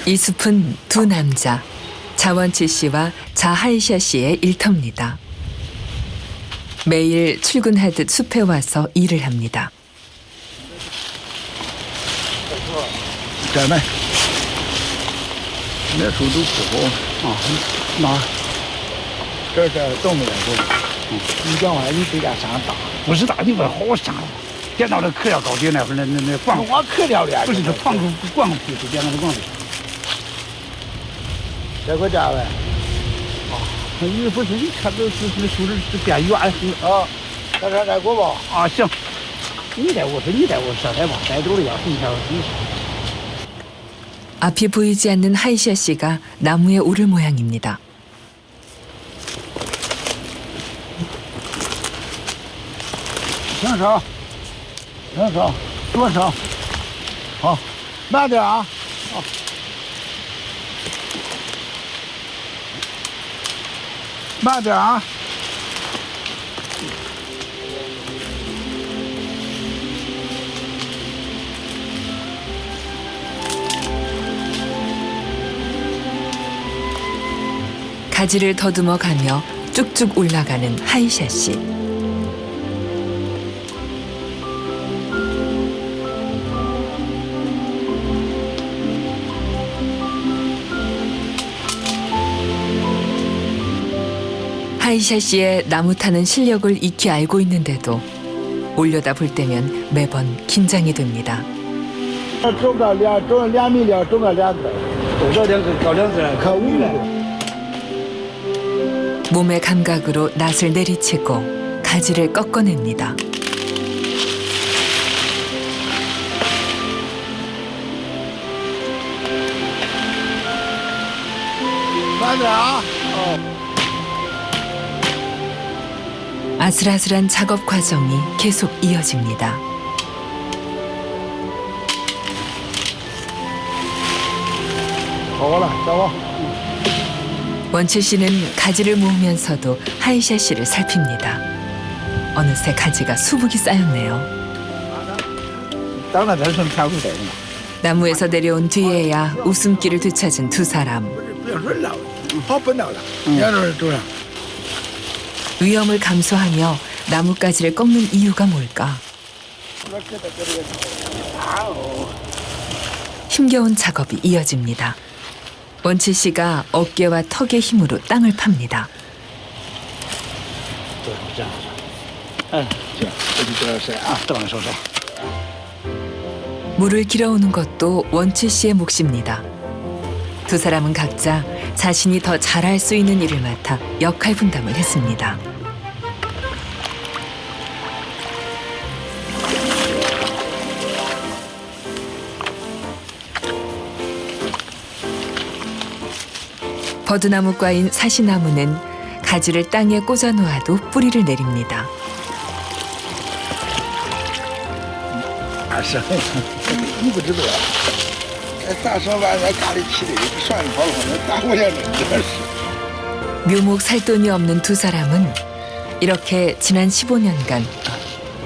이 숲은 두 남자, 자원치 씨와 자하이샤 씨의 일터입니다. 매일 출근하듯 숲에 와서 일을 합니다. 这呢，那时候都不好啊，那这动不了都，你讲话你这家山大，不是大，你不好山，电脑的课要高点那会儿那放，我课了的，不是这放光皮是电脑的光皮，这个家呗，啊，你不是你看这是树是变圆啊，再带过吧，啊行，你带我说你带我上台吧，带走了要你看你。 앞이 보이지 않는 하이샤 씨가 나무에 오를 모양입니다.向上，向上，多少？好，慢点啊！好，慢点啊！ 가지를 더듬어 가며 쭉쭉 올라가는 하이샤 씨. 하이샤 씨의 나무 타는 실력을 익히 알고 있는데도 올려다 볼 때면 매번 긴장이 됩니다. 种个2米2，种个2根，多少2根高2根，可5了。 몸의 감각으로 낫을 내리치고 가지를 꺾어냅니다. 맞아. 아슬아슬한 작업 과정이 계속 이어집니다. 원치 씨는 가지를 모으면서도 하이샤 씨를 살핍니다. 어느새 가지가 수북이 쌓였네요. 나무에서 내려온 뒤에야 웃음기를 되찾은 두 사람. 위험을 감수하며 나뭇가지를 꺾는 이유가 뭘까? 힘겨운 작업이 이어집니다. 원치 씨가 어깨와 턱의 힘으로 땅을 팝니다. 물을 길어오는 것도 원치 씨의 몫입니다. 두 사람은 각자 자신이 더 잘할 수 있는 일을 맡아 역할 분담을 했습니다. 버드나무과인 사시나무는 가지를 땅에 꽂아 놓아도 뿌리를 내립니다. 묘목 살 돈이 없는 두 사람은 이렇게 지난 15년간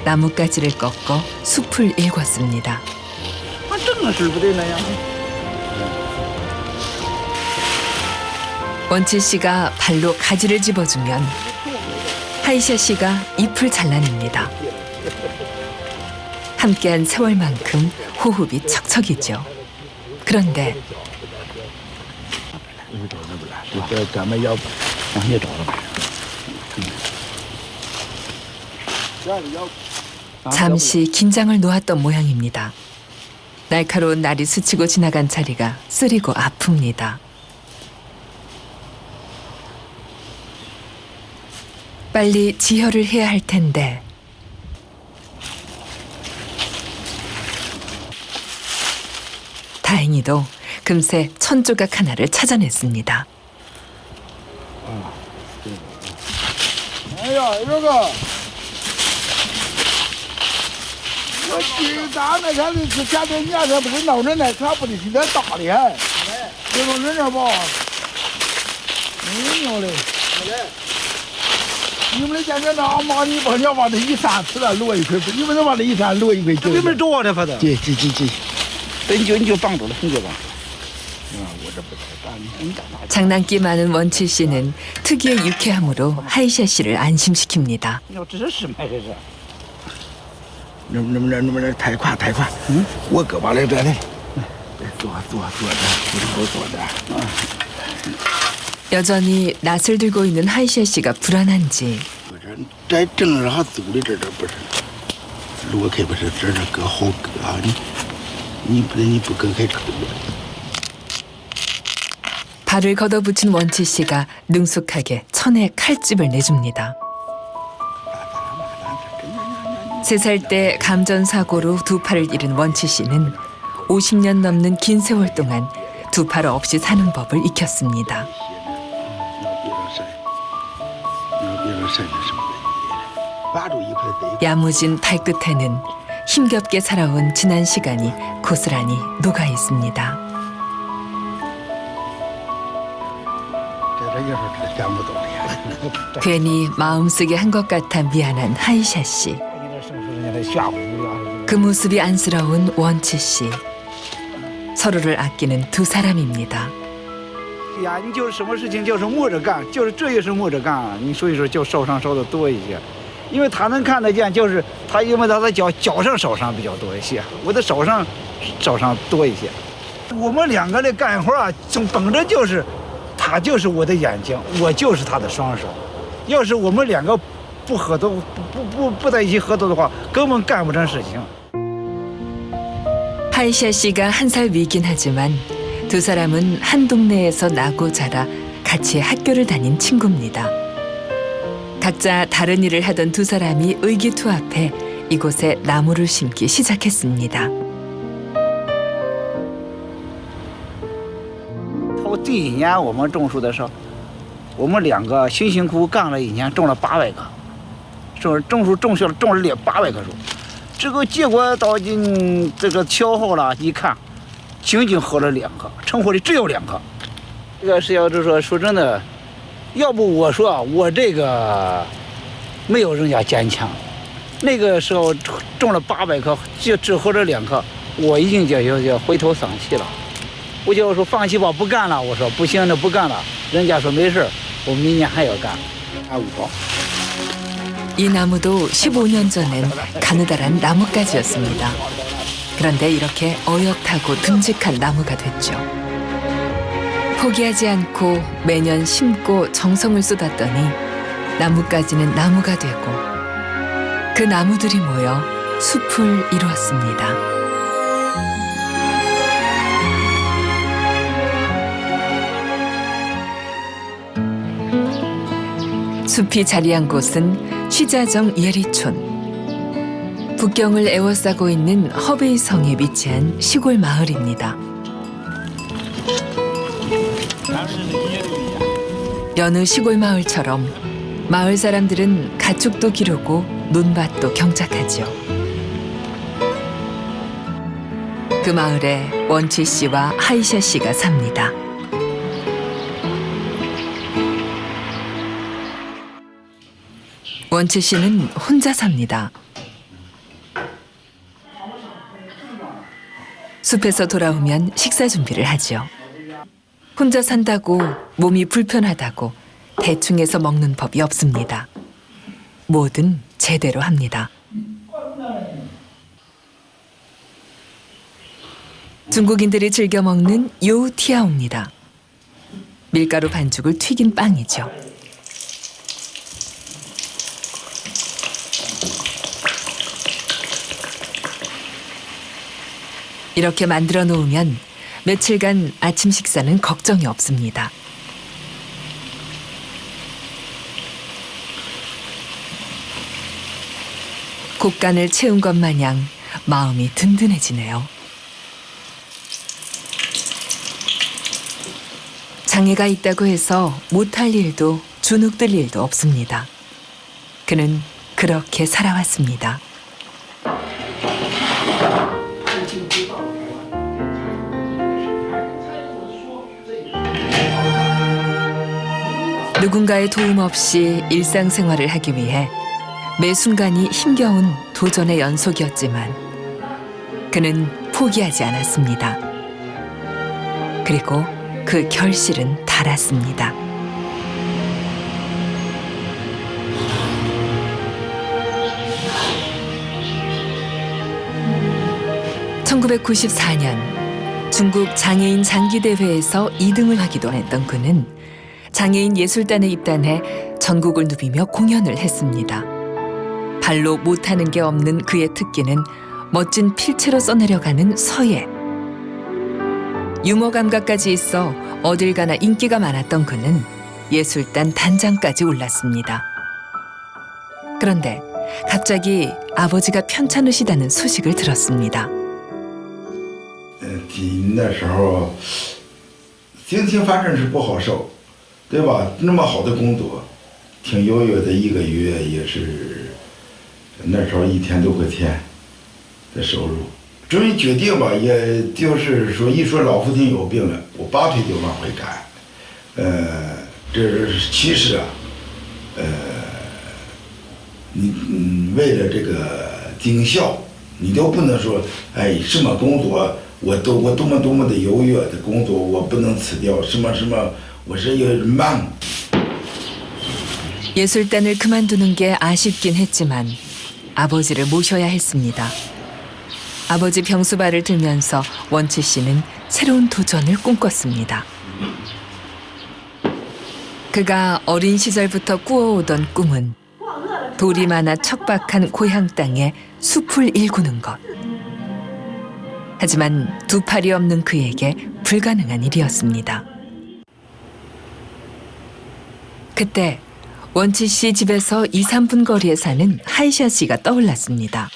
나뭇가지를 꺾어 숲을 일궜습니다. 원치 씨가 발로 가지를 집어주면 하이샤 씨가 잎을 잘라냅니다. 함께한 세월만큼 호흡이 척척이죠. 그런데 잠시 긴장을 놓았던 모양입니다. 날카로운 날이 스치고 지나간 자리가 쓰리고 아픕니다. 빨리 지혈을 해야 할 텐데 다행히도 금세 천조각 하나를 찾아냈습니다. 哎呀，这个，我鸡蛋那天是前2年才不是闹人来，他不得现在大的还，这种人了吧？没有嘞。你们的见面那妈，你把要把这一山吃了落一块，你们能把这一山落一块？这没找我的，反正。对，等你就绑住了，你就绑。我这不太大，你长大。 장난기 많은 원치 씨는 특유의 유쾌함으로 하이샤 씨를 안심시킵니다. 要这是买这是。能不能太快太快？我胳膊来这里，坐着。 여전히 낯을 들고 있는 하이샤 씨가 불안한지 在正上走的这不是，路开不是这搁好搁啊你不搁开可不。 발을 걷어붙인 원치 씨가 능숙하게 천에 칼집을 내줍니다. 3살 때 감전사고로 두 팔을 잃은 원치 씨는 50년 넘는 긴 세월 동안 두 팔 없이 사는 법을 익혔습니다. 야무진 발끝에는 힘겹게 살아온 지난 시간이 고스란히 녹아 있습니다. 괜히 마음쓰게 한 것 같아 미안한 하이샤 씨. 그 모습이 안쓰러운 원치 씨. 서로를 아끼는 두 사람입니다. 呀，你就是什么事情就是摸着干，就是这也是摸着干，你所以说就受伤受的多一些，因为他能看得见，就是他因为他的脚上受伤比较多一些，我的手上受伤多一些。我们两个的干活啊，总本着就是他就是我的眼睛，我就是他的双手。要是我们两个不合作，不在一起合作的话，根本干不成事情。 하이샤 씨가 1살 위긴 하지만 두 사람은 한 동네에서 나고 자라 같이 학교를 다닌 친구입니다. 각자 다른 일을 하던 두 사람이 의기투합해 이곳에 나무를 심기 시작했습니다. 第一年我们种树的时候，我们两个辛辛苦苦干了一年，种了800棵，种树种下了种了800棵树。这个结果到今这个调后了，一看，仅仅合了2棵，成活的只有2棵。这个是要是说真的，要不我说我这个没有人家坚强。那个时候种了800棵，就只合了2棵，我已经就灰头丧气了。 我就说放弃吧，不干了。我说不行，那不干了。人家说没事，我明年还要干。5包。 이 나무도 15년 전엔 가느다란 나뭇가지였습니다. 그런데 이렇게 어엿하고 듬직한 나무가 됐죠. 포기하지 않고 매년 심고 정성을 쏟았더니 나뭇가지는 나무가 되고 그 나무들이 모여 숲을 이루었습니다. 숲이 자리한 곳은 취자정 예리촌. 북경을 에워싸고 있는 허베이성에 위치한 시골 마을입니다. 여느 시골 마을처럼 마을 사람들은 가축도 기르고 논밭도 경작하죠. 그 마을에 원치 씨와 하이샤 씨가 삽니다. 원치 씨는 혼자 삽니다. 숲에서 돌아오면 식사 준비를 하죠. 혼자 산다고 몸이 불편하다고 대충해서 먹는 법이 없습니다. 뭐든 제대로 합니다. 중국인들이 즐겨 먹는 요우티아오입니다. 밀가루 반죽을 튀긴 빵이죠. 이렇게 만들어 놓으면 며칠간 아침 식사는 걱정이 없습니다. 곡간을 채운 것 마냥 마음이 든든해지네요. 장애가 있다고 해서 못할 일도 주눅들 일도 없습니다. 그는 그렇게 살아왔습니다. 누군가의 도움 없이 일상생활을 하기 위해 매 순간이 힘겨운 도전의 연속이었지만 그는 포기하지 않았습니다. 그리고 그 결실은 달았습니다. (1994년) 중국 장애인 장기대회에서 2등을 하기도 했던 그는 장애인 예술단에 입단해 전국을 누비며 공연을 했습니다. 발로 못하는 게 없는 그의 특기는 멋진 필체로 써내려가는 서예. 유머 감각까지 있어 어딜 가나 인기가 많았던 그는 예술단 단장까지 올랐습니다. 그런데 갑자기 아버지가 편찮으시다는 소식을 들었습니다. 那时候心情反正是不好受，对吧？那么好的工作，挺优越的，一个月也是那时候1天6块钱的收入。终于决定吧，也就是说一说老父亲有病了，我拔腿就往回赶。这其实啊，你为了这个尽孝，你都不能说，哎，什么工作。 我多么的优越的工作，我不能辞掉。什么，我是有慢。 예술단을 그만두는 게 아쉽긴 했지만 아버지를 모셔야 했습니다. 아버지 병수발을 들면서 원치 씨는 새로운 도전을 꿈꿨습니다. 그가 어린 시절부터 꾸어오던 꿈은 돌이 많아 척박한 고향 땅에 숲을 일구는 것. 하지만 두 팔이 없는 그에게 불가능한 일이었습니다. 그때 원치 씨 집에서 2, 3분 거리에 사는 하이샤 씨가 떠올랐습니다.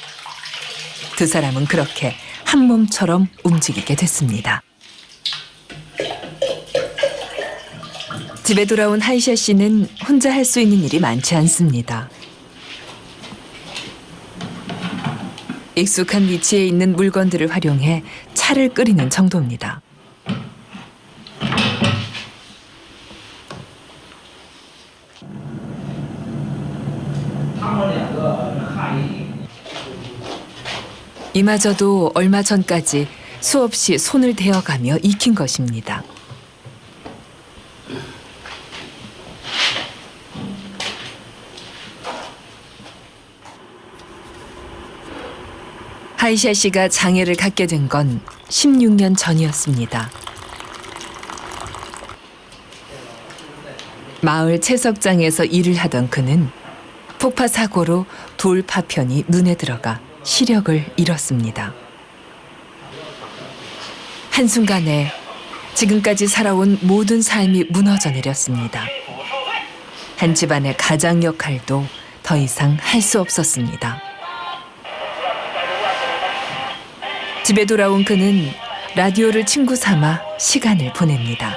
두 사람은 그렇게 한 몸처럼 움직이게 됐습니다. 집에 돌아온 하이샤 씨는 혼자 할 수 있는 일이 많지 않습니다. 익숙한 위치에 있는 물건들을 활용해 차를 끓이는 정도입니다. 이마저도 얼마 전까지 수없이 손을 대어가며 익힌 것입니다. 하이샤 씨가 장애를 갖게 된 건 16년 전이었습니다. 마을 채석장에서 일을 하던 그는 폭파 사고로 돌 파편이 눈에 들어가 시력을 잃었습니다. 한순간에 지금까지 살아온 모든 삶이 무너져 내렸습니다. 한 집안의 가장 역할도 더 이상 할 수 없었습니다. 집에 돌아온 그는 라디오를 친구 삼아 시간을 보냅니다.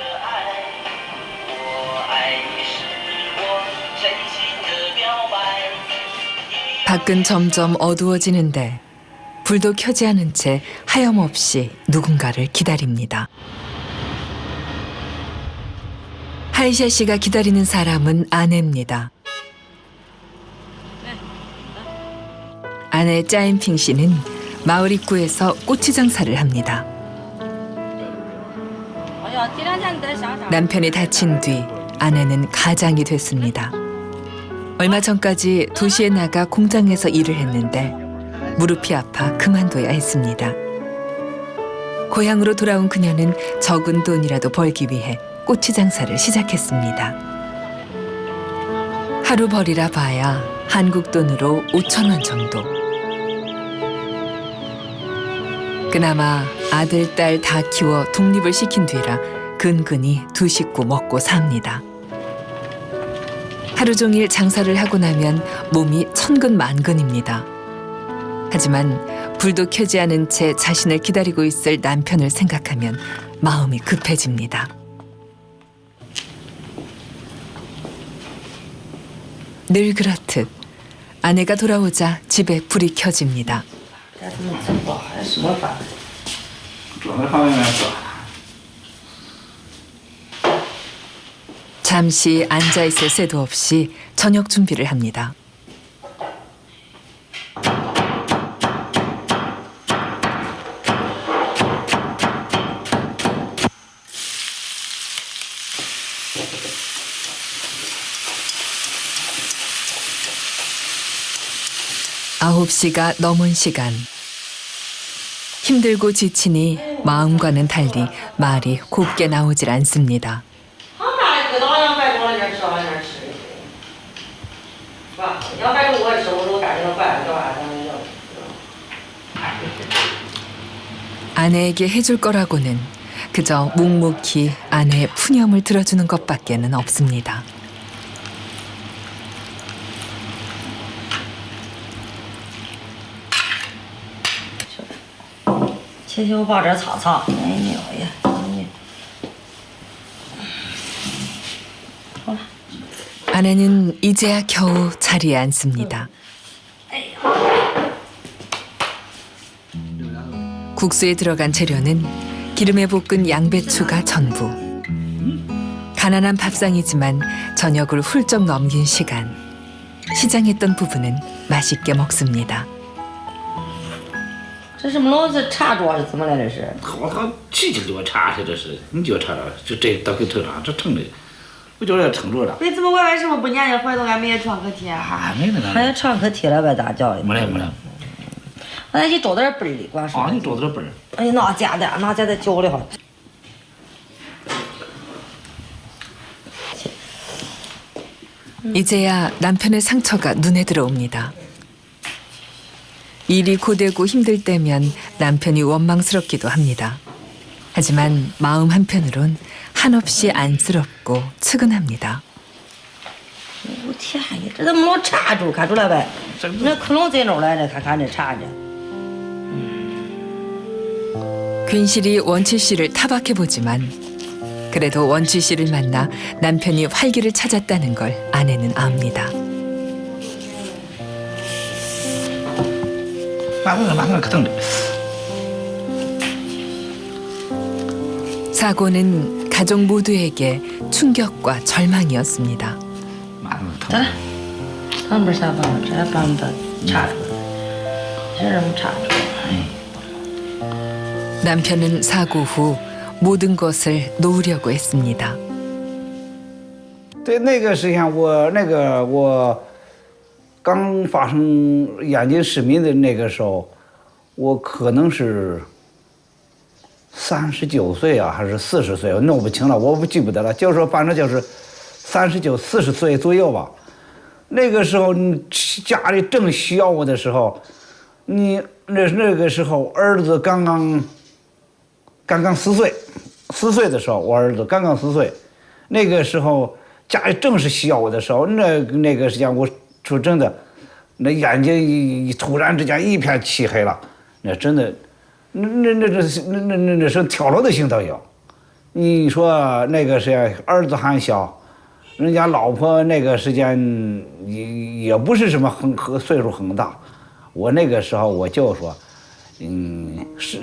밖은 점점 어두워지는데 불도 켜지 않은 채 하염없이 누군가를 기다립니다. 하이샤 씨가 기다리는 사람은 아내입니다. 아내 짜인핑 씨는 마을 입구에서 꼬치 장사를 합니다. 남편이 다친 뒤 아내는 가장이 됐습니다. 얼마 전까지 도시에 나가 공장에서 일을 했는데 무릎이 아파 그만둬야 했습니다. 고향으로 돌아온 그녀는 적은 돈이라도 벌기 위해 꼬치 장사를 시작했습니다. 하루 벌이라 봐야 한국 돈으로 5,000원 정도. 그나마 아들, 딸 다 키워 독립을 시킨 뒤라 근근히 두 식구 먹고 삽니다. 하루 종일 장사를 하고 나면 몸이 천근만근입니다. 하지만 불도 켜지 않은 채 자신을 기다리고 있을 남편을 생각하면 마음이 급해집니다. 늘 그렇듯 아내가 돌아오자 집에 불이 켜집니다. 잠시 앉아있을 새도 없이 저녁 준비를 합니다. 9시가 넘은 시간. 힘들고 지치니 마음과는 달리 말이 곱게 나오질 않습니다. 他们俩搁到羊排多了点吃，往那吃，是吧？羊排我吃，我赶紧拌叫啥咱们要。 아내에게 해줄 거라고는 그저 묵묵히 아내의 푸념을 들어주는 것밖에는 없습니다. 切切我把这擦擦，哎呀呀，你。 아내는 이제야 겨우 자리에 앉습니다. 국수에 들어간 재료는 기름에 볶은 양배추가 전부. 가난한 밥상이지만 저녁을 훌쩍 넘긴 시간. 시장했던 부부는 맛있게 먹습니다. 这什么老是茶桌是怎么来的是？他气气就茶是这是，你就茶了，就这到给头上这成的，我就要撑住了。为什么我为什么不年年回头俺没创可贴？啊，没那个。还创可贴了呗，咋叫的？没来没来。俺一找点本儿的，光说。啊，你找点本儿。哎呀，那家的教的好。 이제야 남편의 상처가 눈에 들어옵니다. 일이 고되고 힘들 때면 남편이 원망스럽기도 합니다. 하지만 마음 한편으론 한없이 안쓰럽고 측은합니다. 我天呀，这怎么老插住？看出来呗？那可能在那儿来着，看这插着。 괜시리 원치 씨를 타박해보지만 그래도 원치 씨를 만나 남편이 활기를 찾았다는 걸 아내는 압니다. 사고는 가족 모두에게 충격과 절망이었습니다. 得了，咱不是啥办法，这把你插住了，这怎么插住？哎。 남편은 사고 후 모든 것을 놓으려고 했습니다. 对那个事情，我刚发生眼睛失明的那个时候，我可能是39岁啊，还是40岁，我弄不清了，我不记不得了。就是说，反正就是39、40岁左右吧。那个时候，你家里正需要我的时候，你那个时候儿子刚刚4岁，4岁的时候，我儿子刚刚4岁，那个时候家里正是需要我的时候，那个时间，我说真的，那眼睛突然之间一片漆黑了，那真的，那是跳楼的心都有。你说那个时间儿子还小，人家老婆那个时间也不是什么岁数很大，我那个时候我就说。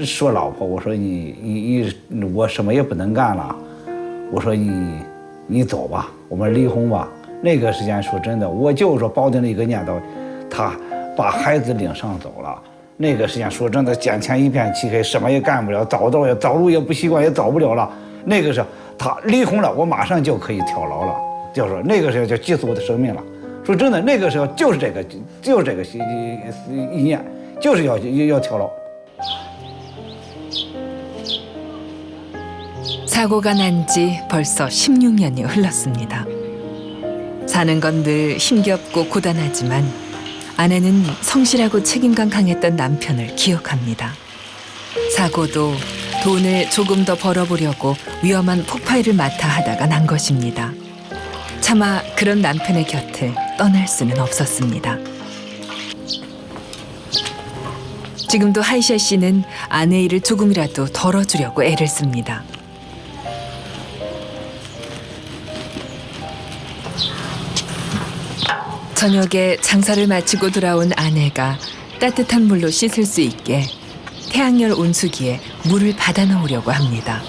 说老婆，我说我什么也不能干了，我说你走吧，我们离婚吧。那个时间说真的，我就说抱定了一个念头，他把孩子领上走了。那个时间说真的，眼前一片漆黑，什么也干不了，走路也不习惯，也走不了了。那个时候他离婚了，我马上就可以跳楼了，就说那个时候就结束我的生命了。说真的，那个时候就是这个意念，就是要跳楼。 사고가 난 지 벌써 16년이 흘렀습니다. 사는 건 늘 힘겹고 고단하지만 아내는 성실하고 책임감 강했던 남편을 기억합니다. 사고도 돈을 조금 더 벌어보려고 위험한 폭파일을 맡아 하다가 난 것입니다. 차마 그런 남편의 곁을 떠날 수는 없었습니다. 지금도 하이샤 씨는 아내 일을 조금이라도 덜어주려고 애를 씁니다. 저녁에 장사를 마치고 돌아온 아내가 따뜻한 물로 씻을 수 있게 태양열 온수기에 물을 받아 넣으려고 합니다.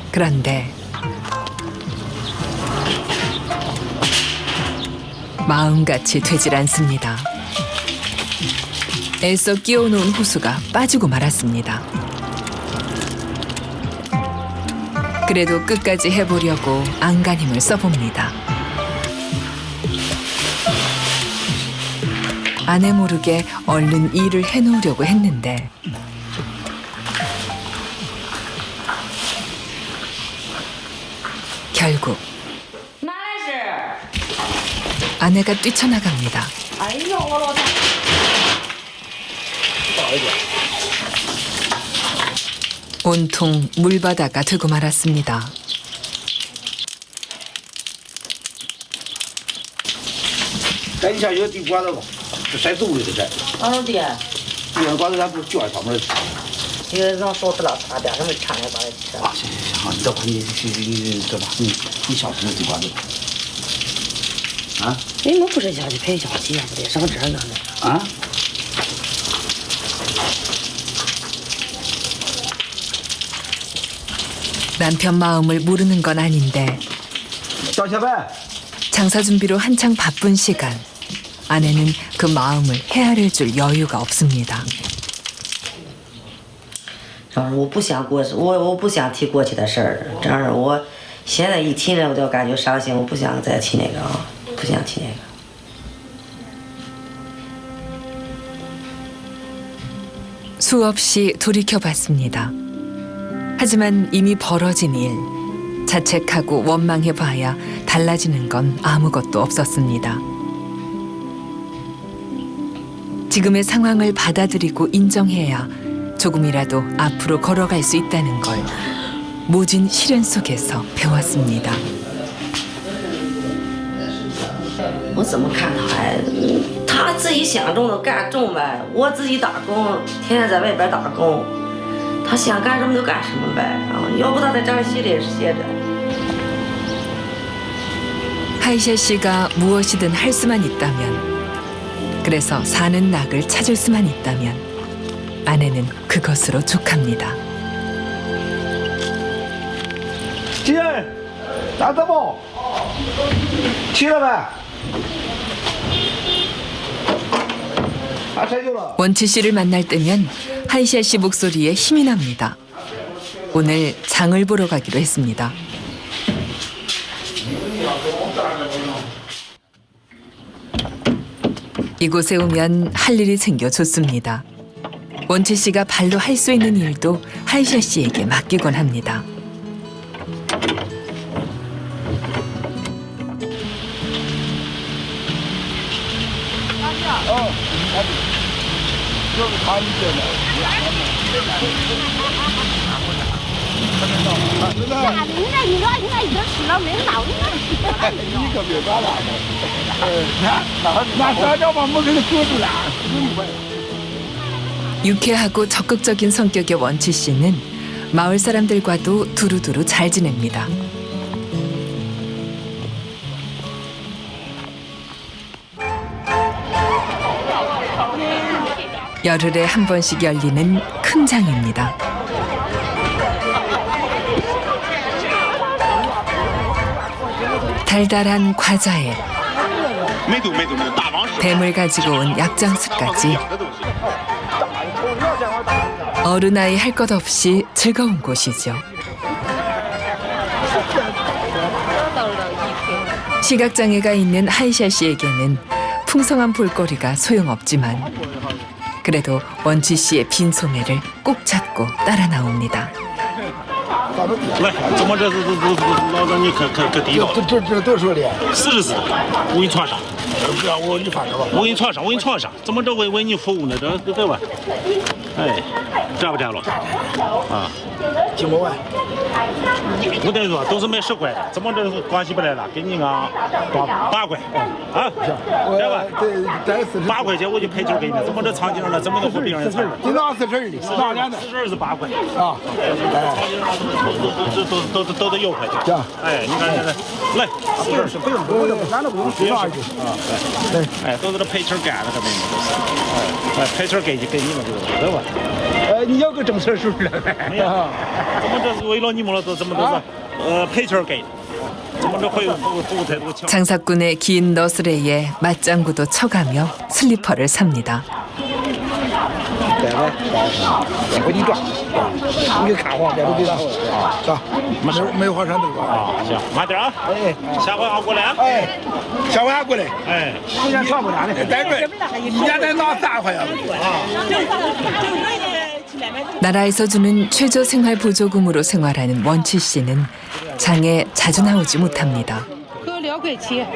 그런데 마음같이 되질 않습니다. 애써 끼워놓은 호수가 빠지고 말았습니다. 그래도 끝까지 해보려고 안간힘을 써봅니다. 아내 모르게 얼른 일을 해놓으려고 했는데 결국 哪来事？ 아내가 뛰쳐나갑니다. 哎呦，我老天！ 온통 물바다가 되고 말았습니다. 赶紧下去地瓜子吧，这晒走了这晒。俺爹，地瓜子咱不叫上面去。有人让嫂子了，他爹什么产业把它吃。啊，行行行，你这把你这吧，你小吃地瓜子。啊？你们不是下去陪小鸡呀？不得上这儿呢？啊？ 남편 마음을 모르는 건 아닌데 小小白， 장사 준비로 한창 바쁜 시간. 아내는 그 마음을 헤아려 줄 여유가 없습니다. 这样我不想过，我不想提过去的事儿。这样我现在一提那我就感觉伤心，我不想再提那个啊，不想提那个。 수없이 돌이켜봤습니다. 하지만 이미 벌어진 일, 자책하고 원망해봐야 달라지는 건 아무것도 없었습니다. 지금의 상황을 받아들이고 인정해야 조금이라도 앞으로 걸어갈 수 있다는 걸 모진 시련 속에서 배웠습니다. 我怎么看他呀？他自己想种的干种呗，我自己打工，天天在外边打工，他想干什么就干什么呗。啊，要不他在这写的也是写着。 하이샤 씨가 무엇이든 할 수만 있다면, 그래서 사는 낙을 찾을 수만 있다면 아내는 그것으로 족합니다. 姐，咋的不？起了没？啊，晒酒了。 원치 씨를 만날 때면 하이샤 씨 목소리에 힘이 납니다. 오늘 장을 보러 가기로 했습니다. 이곳에 오면 할 일이 생겨 좋습니다. 원치 씨가 발로 할 수 있는 일도 하이샤 씨에게 맡기곤 합니다. 유쾌하고 적극적인 성격의 원치 씨는 마을 사람들과도 두루두루 잘 지냅니다. 열흘에 한 번씩 열리는 큰 장입니다. 달달한 과자에 뱀을 가지고 온 약장수까지 어른아이 할 것 없이 즐거운 곳이죠. 시각장애가 있는 하이샤 씨에게는 풍성한 볼거리가 소용없지만 그래도 원치 씨의 빈 소매를 꼭 잡고 따라 나옵니다. 来，怎么这老让你可地道？这多少的？ 44的，我给你穿上。不要我你放着吧。我给你穿上，我给你穿上。怎么着为你服务呢？这吧？哎，占不占了？啊，几毛万？我跟你说，都是卖10块的，怎么这关系不来了？给你啊8块啊，这吧？8块钱我就赔钱给你，怎么这长颈了？怎么都不别人穿？今早40的，哪年的？42是8块啊？都得6块钱。行，哎，你看现在，来是不用，俺都不用知道就啊。对，哎，都是这赔钱干的，这边都是。哎，赔钱给你们这个，对吧？你要个正事是不是？没有，怎么这是为了你们了？怎么都是赔钱给的？怎么这会服务态度强？ 장사꾼의 긴 너스레에 맞장구도 쳐가며 슬리퍼를 삽니다. 来呗，回去抓，你看黄别都给他啊，是吧？没花山头吧？啊，行，慢点啊。哎，下回俺过来。哎，下回俺过来。哎，今年算不着的，单位一年得拿3块呀。 나라에서 주는 최저 생활 보조금으로 생활하는 원치 씨는 장에 자주 나오지 못합니다. 给我2块钱，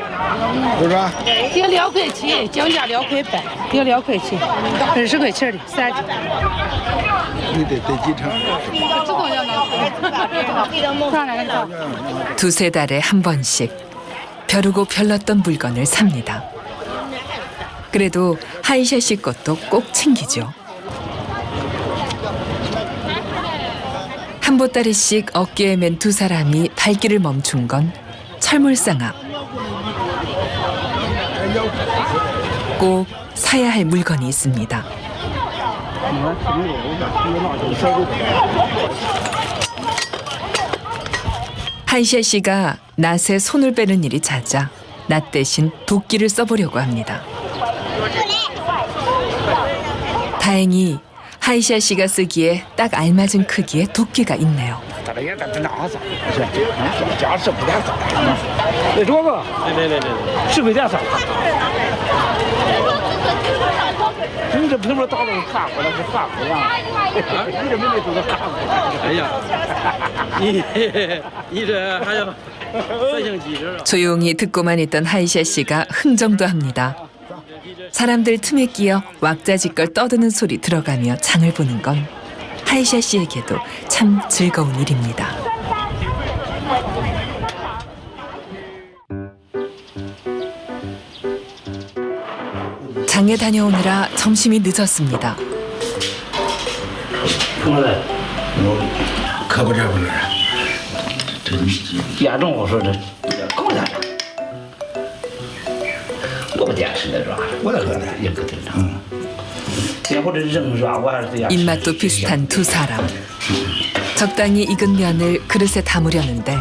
多少？给2块钱，降价2块半，给2块钱，20块钱的3斤。你得几成？这个要拿，上来了。 두세 달에 한 번씩 벼르고 별렀던 물건을 삽니다. 그래도 하이샤 씨 것도 꼭 챙기죠. 한 보따리씩 어깨에 맨 두 사람이 발길을 멈춘 건 철물상 앞. 꼭 사야 할 물건이 있습니다. 하이샤 씨가 낫에 손을 빼는 일이 잦아 낫 대신 도끼를 써보려고 합니다. 다행히 하이샤 씨가 쓰기에 딱 알맞은 크기의 도끼가 있네요. 咱这也得拿啥？是，家是不点啥？那这个，对，是不点啥？你这凭什么打到韩国了？是韩国呀？你这妹妹都是韩国。哎呀，你这还要三星机制啊？ 조용히 듣고만 있던 하이샤 씨가 흥정도 합니다. 사람들 틈에 끼어 왁자지껄 떠드는 소리 들어가며 장을 보는 건 하이샤 씨에게도 참 즐거운 일입니다. 장에 다녀오느라 점심이 늦었습니다. 可不这不是，严重我说这够点，我不点吃的是吧？我那个也可正常。然后这扔是吧？我还是要。 입맛도 비슷한 두 사람. 적당히 익은 면을 그릇에 담으려는데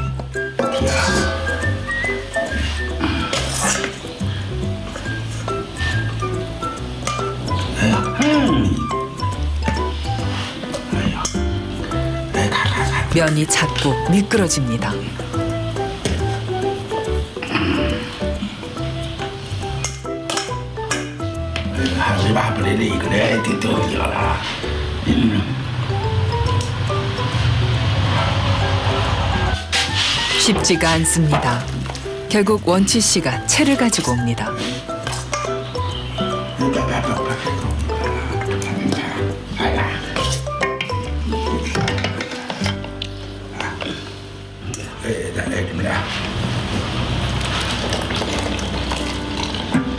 면이 자꾸 미끄러집니다.尾巴不得这一个人得掉掉了。 쉽지가 않습니다. 결국 원치 씨가 채를 가지고 옵니다.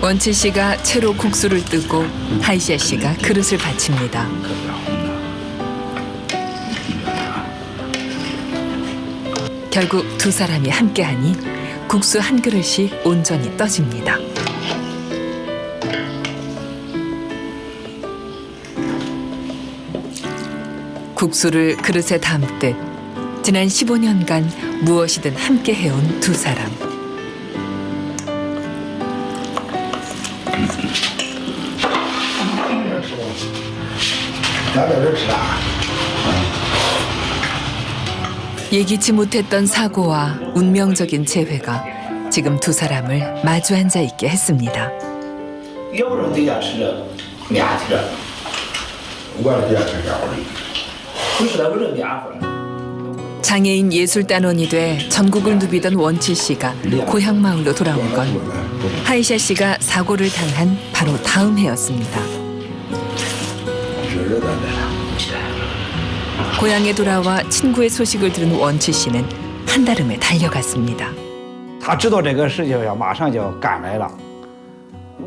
원치 씨가 채로 국수를 뜨고 하이샤 씨가 그릇을 받칩니다. 결국 두 사람이 함께하니 국수 한 그릇이 온전히 떠집니다. 국수를 그릇에 담듯 지난 15년간 무엇이든 함께 해온 두 사람. 예기치 못했던 사고와 운명적인 재회가 지금 두 사람을 마주 앉아 있게 했습니다. 要不然在家吃着面去着，我在家吃家伙的。不是那个人面粉。 장애인 예술단원이 돼 전국을 누비던 원치 씨가 고향 마을로 돌아온 건 하이샤 씨가 사고를 당한 바로 다음 해였습니다. 고향에 돌아와 친구의 소식을 들은 원치 씨는 한달음에 달려갔습니다. 他知道这个事情呀，马上就要赶来了。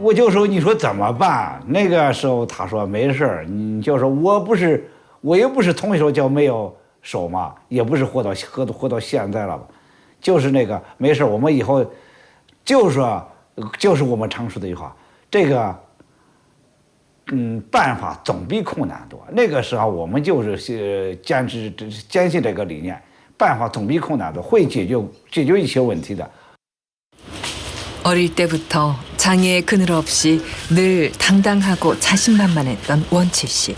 我就说，你说怎么办？那个时候他说没事儿，你就说我也不是从小就没有手嘛，也不是活到现在了吧，就是那个没事儿，我们以后就是我们常说的一句话，这个办法总比困难多。那个时候我们就是坚信这个理念，办法总比困难多，会解决一些问题的。 어릴 때부터 장애의 그늘 없이 늘 당당하고 자신만만했던 원치 씨.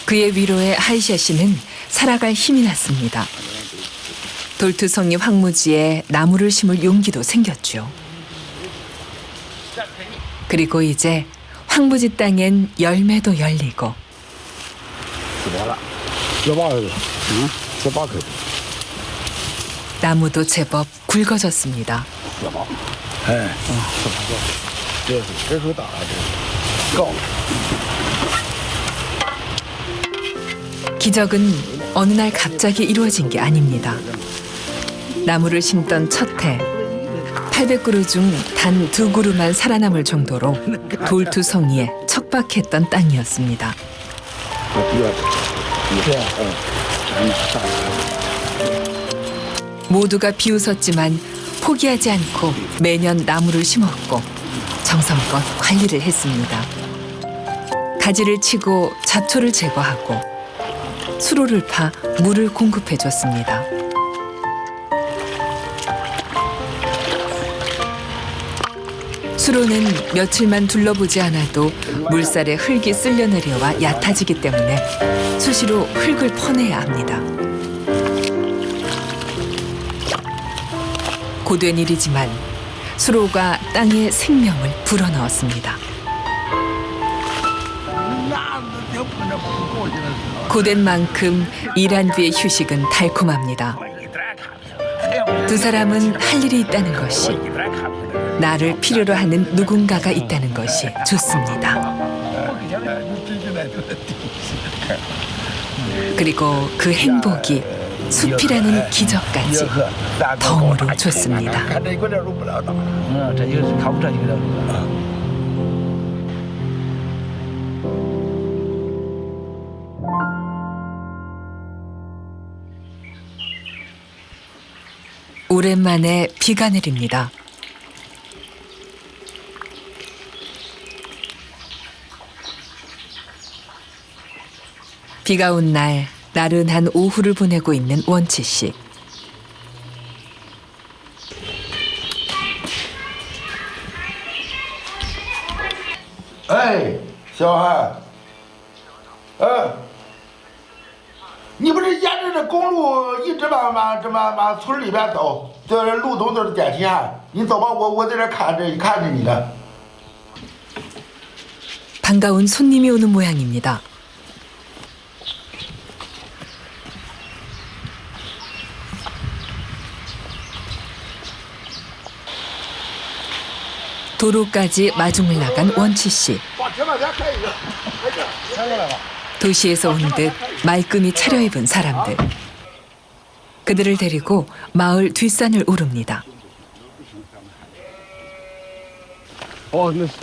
그의 위로에 하이샤 씨는 살아갈 힘이 났습니다. 돌투성이 황무지에 나무를 심을 용기도 생겼죠. 그리고 이제 황무지 땅엔 열매도 열리고 나무도 제법 굵어졌습니다. 기적은 어느 날 갑자기 이루어진 게 아닙니다. 나무를 심던 첫 해, 800그루 중 단 2그루만 살아남을 정도로 돌투성이에 척박했던 땅이었습니다. 모두가 비웃었지만 포기하지 않고 매년 나무를 심었고 정성껏 관리를 했습니다. 가지를 치고 잡초를 제거하고 수로를 파 물을 공급해 줬습니다. 수로는 며칠만 둘러보지 않아도 물살에 흙이 쓸려 내려와 얕아지기 때문에 수시로 흙을 퍼내야 합니다. 고된 일이지만 수로가 땅에 생명을 불어넣었습니다. 고된 만큼 일한 뒤의 휴식은 달콤합니다. 두 사람은 할 일이 있다는 것이, 나를 필요로 하는 누군가가 있다는 것이 좋습니다. 그리고 그 행복이 숲이라는 기적까지 덤으로 좋습니다. 오랜만에 비가 내립니다. 비가 온 날 나른한 오후를 보내고 있는 원치 씨.哎，小韩，你不是沿着这公路一直往村里边走，这路东都是电线，你走吧，我在这看着你呢。 반가운 손님이 오는 모양입니다. 도로까지 마중을 나간 원치 씨. 도시에서 온 듯 말끔히 차려입은 사람들. 그들을 데리고 마을 뒷산을 오릅니다.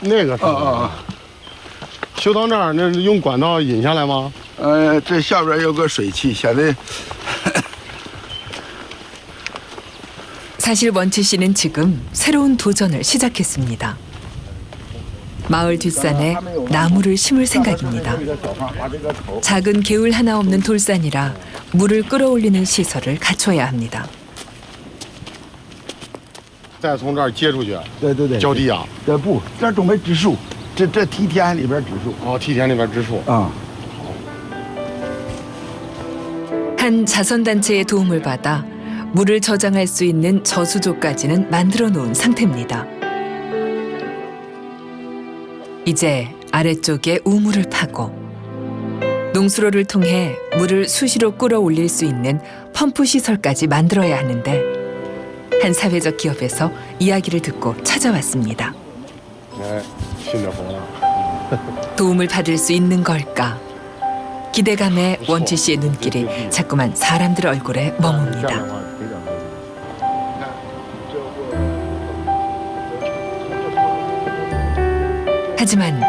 那个修到那儿，那用管道引下来吗？这下边有个水汽，现在 사실 원치 씨는 지금 새로운 도전을 시작했습니다. 마을 뒷산에 나무를 심을 생각입니다. 작은 개울 하나 없는 돌산이라 물을 끌어올리는 시설을 갖춰야 합니다. 再从这儿接出去，对，浇地啊？不，这准备植树，这梯田里边植树。哦，梯田里边植树。 한 자선단체의 도움을 받아 물을 저장할 수 있는 저수조까지는 만들어 놓은 상태입니다. 이제 아래쪽에 우물을 파고 농수로를 통해 물을 수시로 끌어올릴 수 있는 펌프 시설까지 만들어야 하는데 한 사회적 기업에서 이야기를 듣고 찾아왔습니다. 도움을 받을 수 있는 걸까? 기대감에 원치 씨의 눈길이 자꾸만 사람들 얼굴에 머뭅니다. 하지만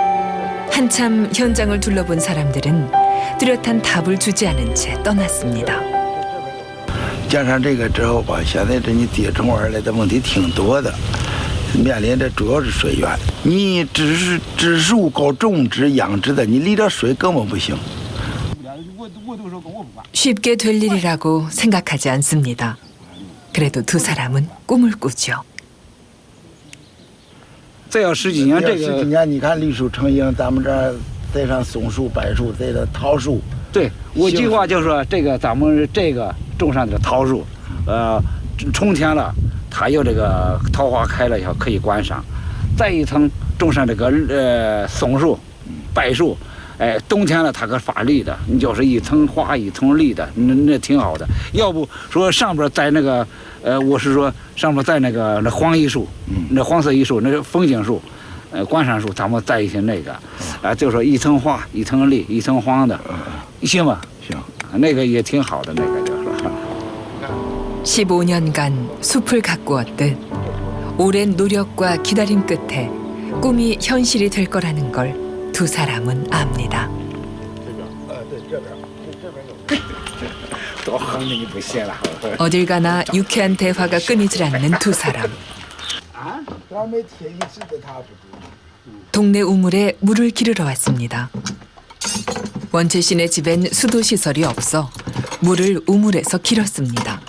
한참 현장을 둘러본 사람들은 뚜렷한 답을 주지 않은 채 떠났습니다. 加上这个之后吧，现在这你地种而来的问题挺多的，面临的主要是水源。你只是植树搞种植养殖的，你离着水根本不行。 쉽게 될 일이라고 생각하지 않습니다. 그래도 두 사람은 꿈을 꾸죠. 再要10几年，这10几个年，你看绿树成荫，咱们这儿栽上松树、柏树，栽的桃树。对我计划就是说，这个咱们这个种上的桃树，春天了，它有这个桃花开了以后可以观赏，再一层种上这个松树、柏树。哎，冬天了它可发绿的，你就是一层花一层绿的，那挺好的。要不说上边栽那个，我是说上边栽那个那黄榆树，那黄色榆树，那是风景树，观赏树，咱们栽一些那个，就说一层花一层绿一层黄的，行吗？行，那个也挺好的，那个就是。 15년간 숲을 가꾸었듯 오랜 노력과 기다림 끝에 꿈이 현실이 될 거라는 걸 두 사람은 압니다. 多横你不谢了。 어딜 가나 유쾌한 대화가 끊이질 않는 두 사람. 동네 우물에 물을 기르러 왔습니다. 원채 씨네 집엔 수도 시설이 없어 물을 우물에서 길었습니다.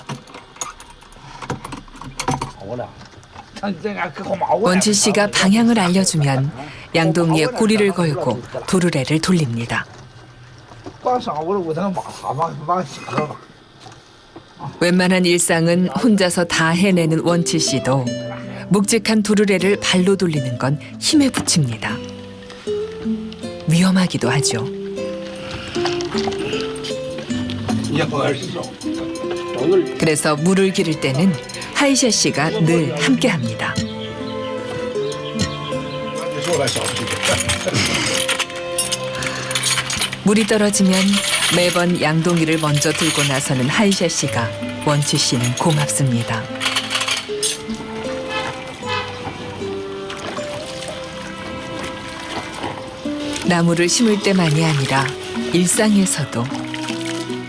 원채 씨가 방향을 알려주면 양동이에 꼬리를 걸고 도르래를 돌립니다. 웬만한 일상은 혼자서 다 해내는 원치 씨도 묵직한 도르래를 발로 돌리는 건 힘에 부칩니다. 위험하기도 하죠. 그래서 물을 기를 때는 하이샤 씨가 늘 함께합니다. 물이 떨어지면 매번 양동이를 먼저 들고 나서는 하이샤 씨가 원치 씨는 고맙습니다. 나무를 심을 때만이 아니라 일상에서도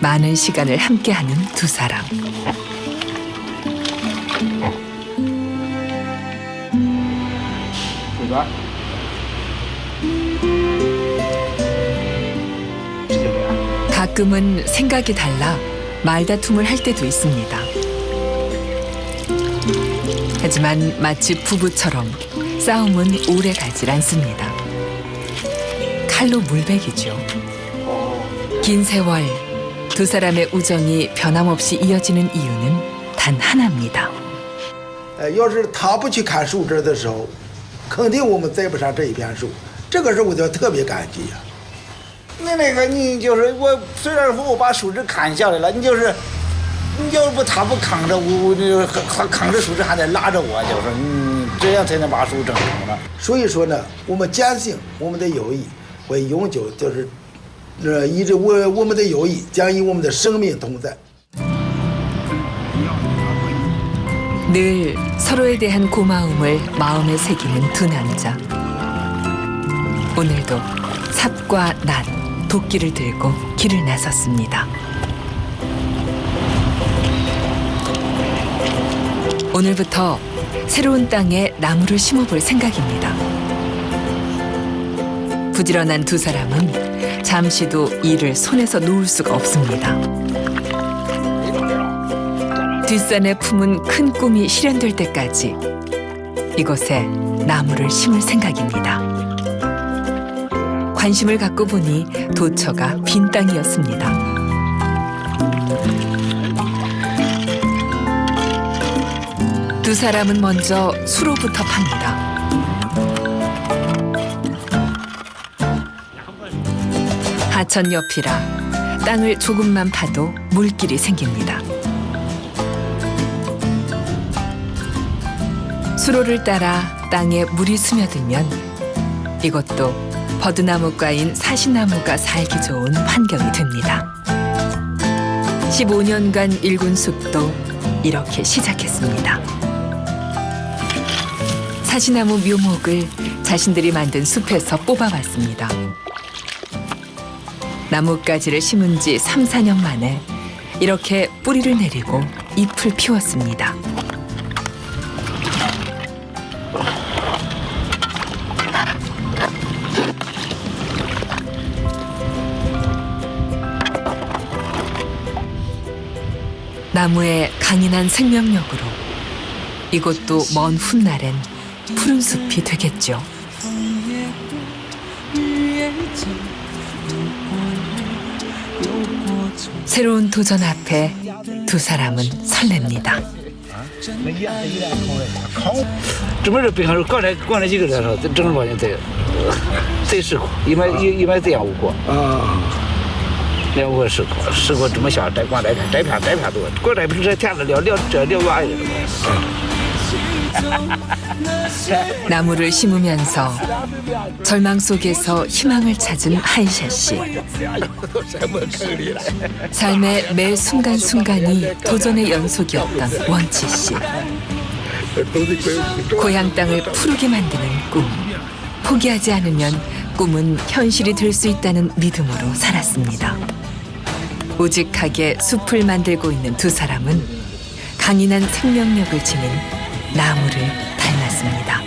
많은 시간을 함께하는 두 사람. 가끔은 생각이 달라 말다툼을 할 때도 있습니다. 하지만 마치 부부처럼 싸움은 오래 가질 않습니다. 칼로 물베기죠. 긴 세월 두 사람의 우정이 변함없이 이어지는 이유는 단 하나입니다. 要是他不去看树枝的时候，肯定我们栽不上这一片树。这个是我就特别感激呀。那个你就是我，虽然说我把树枝砍下来了，你要不他不扛着我，扛着树枝还得拉着我，就是这样才能把树整成了。所以说呢，我们坚信我们的友谊会永久，就是一直我们的友谊将与我们的生命同在。 늘 서로에 대한 고마움을 마음에 새기는 두 남자. 오늘도 삽과 낫, 도끼를 들고 길을 나섰습니다. 오늘부터 새로운 땅에 나무를 심어볼 생각입니다. 부지런한 두 사람은 잠시도 일을 손에서 놓을 수가 없습니다. 뒷산에 품은 큰 꿈이 실현될 때까지 이곳에 나무를 심을 생각입니다. 관심을 갖고 보니 도처가 빈 땅이었습니다. 두 사람은 먼저 수로부터 팝니다. 하천 옆이라 땅을 조금만 파도 물길이 생깁니다. 수로를 따라 땅에 물이 스며들면 이것도 버드나무가인 사시나무가 살기 좋은 환경이 됩니다. 15년간 일군 숲도 이렇게 시작했습니다. 사시나무 묘목을 자신들이 만든 숲에서 뽑아왔습니다. 나뭇가지를 심은 지 3, 4년 만에 이렇게 뿌리를 내리고 잎을 피웠습니다. 나무의 강인한 생명력으로 이곳도 먼 훗날엔 푸른 숲이 되겠죠. 새로운 도전 앞에 두 사람은 설렙니다. 这么这冰箱刚才几个人说，正儿八经贼试过，一买这样无过啊，两个试过这么下摘光摘片多，光摘平时甜的聊完了。 나무를 심으면서 절망 속에서 희망을 찾은 한샤 씨. 삶의 매 순간순간이 도전의 연속이었던 원치 씨. 고향 땅을 푸르게 만드는 꿈. 포기하지 않으면 꿈은 현실이 될 수 있다는 믿음으로 살았습니다. 우직하게 숲을 만들고 있는 두 사람은 강인한 생명력을 지닌 나무를 닮았습니다.